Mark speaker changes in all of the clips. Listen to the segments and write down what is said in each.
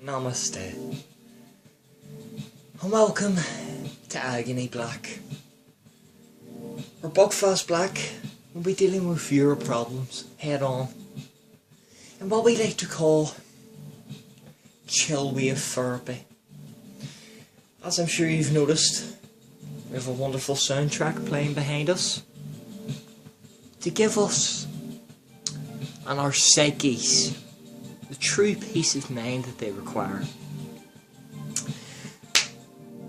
Speaker 1: Namaste. And welcome to Agony Black. We're Buckfast Black. We'll be dealing with your problems head on. And what we like to call chill wave therapy. As I'm sure you've noticed, we have a wonderful soundtrack playing behind us to give us and our psyches the true peace of mind that they require.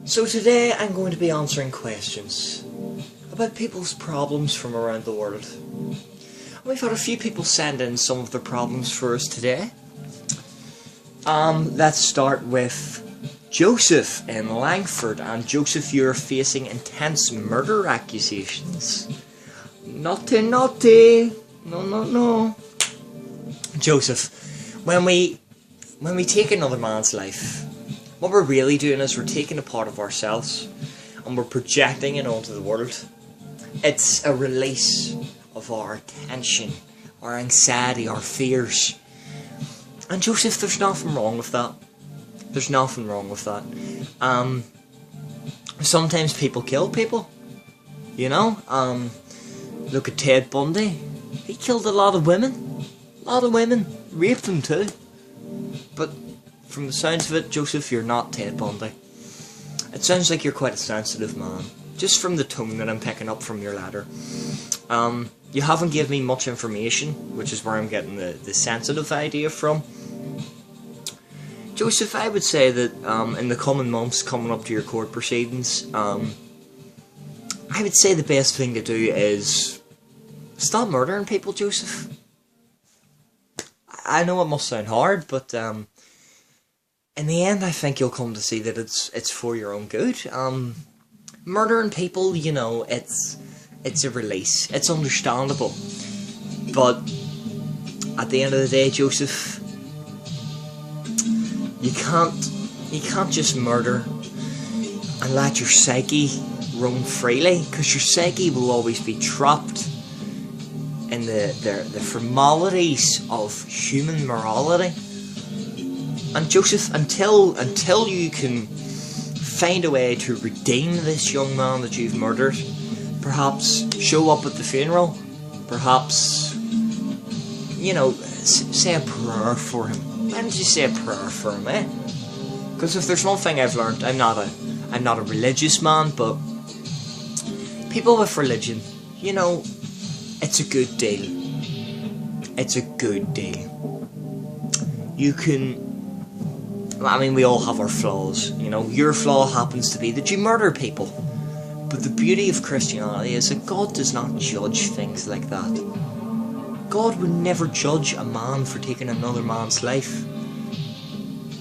Speaker 1: So today I'm going to be answering questions about people's problems from around the world. And we've had a few people send in some of their problems for us today. Let's start with Joseph in Langford. And Joseph, you're facing intense murder accusations. Naughty, naughty. No. Joseph, when we take another man's life, what we're really doing is we're taking a part of ourselves and we're projecting it onto the world. It's a release of our tension, our anxiety, our fears. And Joseph, there's nothing wrong with that. There's nothing wrong with that. Sometimes people kill people, you know. Look at Ted Bundy. He killed a lot of women. Raped them too. But from the sounds of it, Joseph, you're not Ted Bundy. It sounds like you're quite a sensitive man, just from the tone that I'm picking up from your letter. You haven't given me much information, which is where I'm getting the sensitive idea from. Joseph, I would say that in the coming months, coming up to your court proceedings, I would say the best thing to do is stop murdering people, Joseph. I know it must sound hard, but in the end, I think you'll come to see that it's for your own good. Murdering people, you know, it's a release. It's understandable, but at the end of the day, Joseph, you can't just murder and let your psyche roam freely, because your psyche will always be trapped in the formalities of human morality. And Joseph, until you can find a way to redeem this young man that you've murdered, perhaps show up at the funeral, perhaps, you know, say a prayer for him. Why don't you say a prayer for him, eh? Because if there's one thing I've learned, I'm not a religious man, but people with religion, you know, it's a good deal. It's a good deal. You can... I mean, we all have our flaws, you know. Your flaw happens to be that you murder people. But the beauty of Christianity is that God does not judge things like that. God would never judge a man for taking another man's life.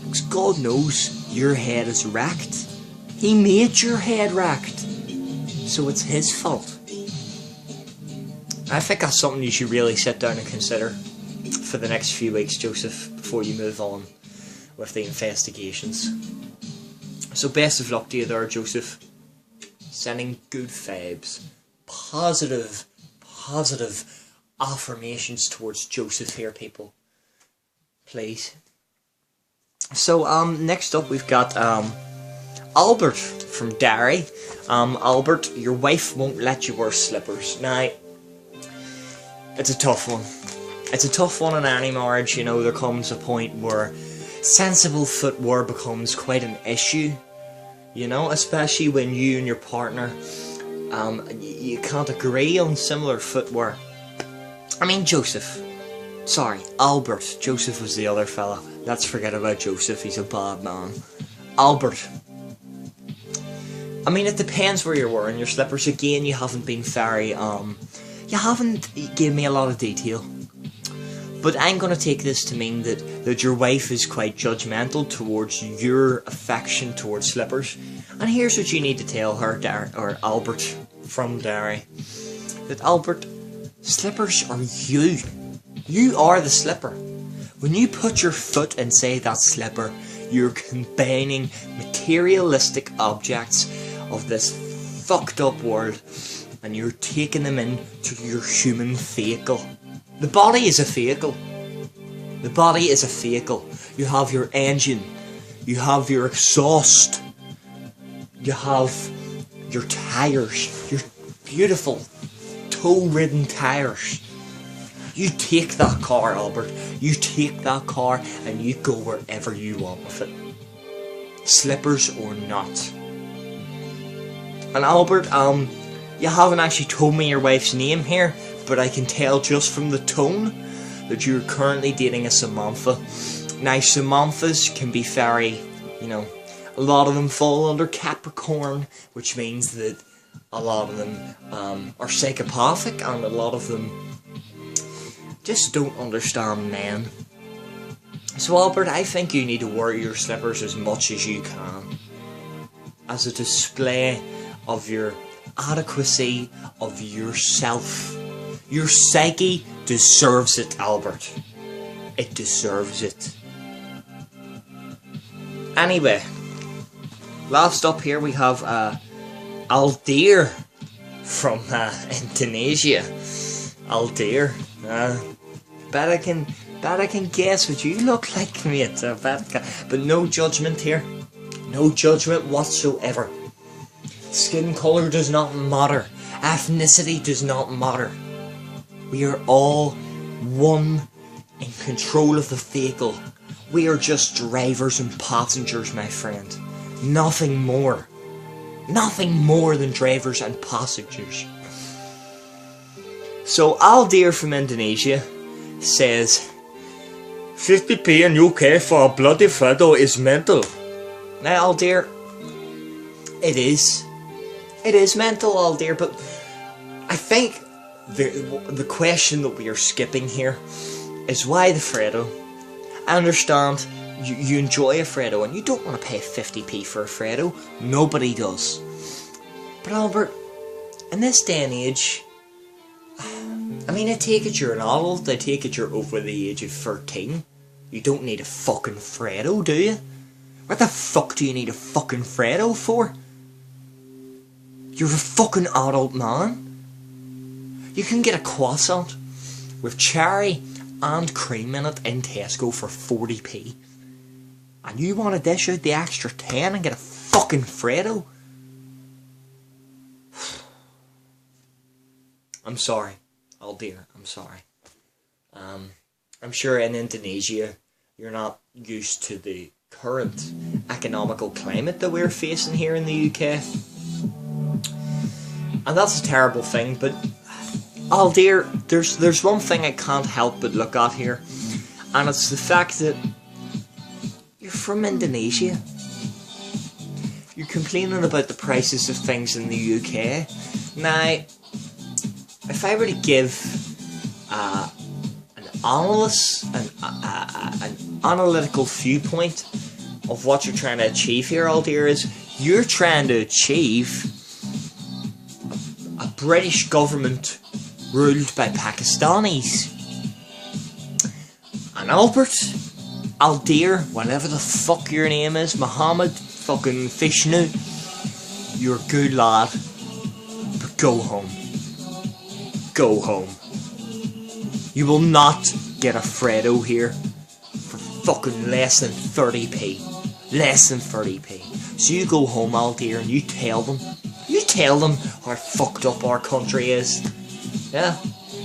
Speaker 1: Because God knows your head is wrecked. He made your head wrecked. So it's his fault. I think that's something you should really sit down and consider for the next few weeks, Joseph, before you move on with the investigations. So best of luck to you there, Joseph. Sending good vibes, positive affirmations towards Joseph here, people. Please. So next up we've got Albert from Derry. Albert, your wife won't let you wear slippers. Now, it's a tough one. It's a tough one in any marriage, you know. There comes a point where sensible footwear becomes quite an issue, you know, especially when you and your partner, you can't agree on similar footwear. I mean, Albert. Joseph was the other fella. Let's forget about Joseph, he's a bad man. Albert. I mean, it depends where you're wearing your slippers. Again, you haven't been very, you haven't given me a lot of detail. But I'm going to take this to mean that your wife is quite judgmental towards your affection towards slippers. And here's what you need to tell her, or Albert from Derry. That Albert, slippers are you. You are the slipper. When you put your foot inside that slipper, you're combining materialistic objects of this fucked up world and you're taking them into your human vehicle. The body is a vehicle. The body is a vehicle. You have your engine, You have your exhaust. You have your tyres. Your beautiful tow-ridden tyres. You take that car, Albert. You take that car and you go wherever you want with it. Slippers or not. And Albert, you haven't actually told me your wife's name here, but I can tell just from the tone that you're currently dating a Samantha. Now, Samanthas can be very, a lot of them fall under Capricorn, which means that a lot of them are psychopathic, and a lot of them just don't understand men. So Albert, I think you need to wear your slippers as much as you can, as a display of your adequacy, of yourself. Your psyche deserves it, Albert. It deserves it. Anyway, last up here we have Aldir from Indonesia. Aldir. Bet I can guess what you look like, mate. But no judgment here. No judgment whatsoever. Skin colour does not matter. Ethnicity does not matter. We are all one in control of the vehicle. We are just drivers and passengers, my friend. Nothing more. Nothing more than drivers and passengers. So Aldir from Indonesia says 50p in UK for a bloody Fredo is mental. Now Aldir, it is. It is mental, Aldir, but I think the question that we are skipping here is why the Fredo? I understand you enjoy a Fredo and you don't want to pay 50p for a Fredo. Nobody does. But Albert, in this day and age, I mean, I take it you're an adult, I take it you're over the age of 13. You don't need a fucking Fredo, do you? What the fuck do you need a fucking Fredo for? You're a fucking adult man. You can get a croissant with cherry and cream in it in Tesco for 40p. And you want to dish out the extra 10 and get a fucking Fredo? I'm sorry, Aldir, I'm sorry. I'm sure in Indonesia you're not used to the current economical climate that we're facing here in the UK. And that's a terrible thing, but Aldir, there's one thing I can't help but look at here, and it's the fact that you're from Indonesia. You're complaining about the prices of things in the UK. Now, if I were to give an analytical viewpoint of what you're trying to achieve here, Aldir, is you're trying to achieve a British government ruled by Pakistanis. And Albert, Aldir, whatever the fuck your name is, Muhammad fucking Vishnu, you're a good lad, but go home. Go home. You will not get a Fredo here for fucking less than 30p. Less than 30p. So you go home, Aldir, and you tell them how fucked up our country is. Yeah?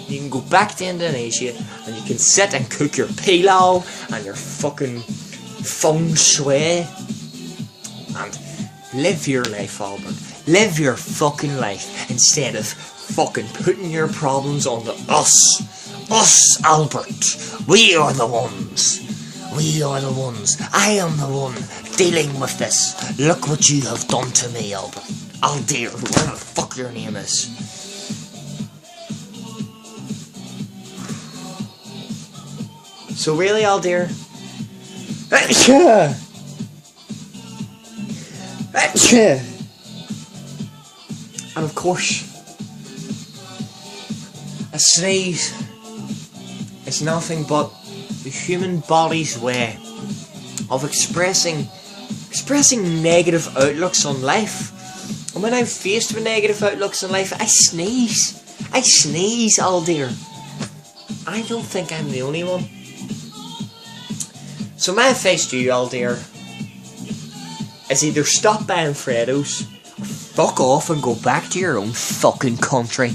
Speaker 1: You can go back to Indonesia and you can sit and cook your pilau and your fucking feng shui and live your life, Albert. Live your fucking life instead of fucking putting your problems onto us. Us, Albert. We are the ones. We are the ones. I am the one dealing with this. Look what you have done to me, Albert. Aldir, whatever the fuck your name is. So really, Aldir? And of course, a sneeze is nothing but the human body's way of expressing negative outlooks on life. And when I'm faced with negative outlooks on life, I sneeze. I sneeze, Aldir. I don't think I'm the only one. So my advice to you, Aldir, is either stop buying Freddos, or fuck off and go back to your own fucking country.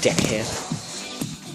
Speaker 1: Dickhead.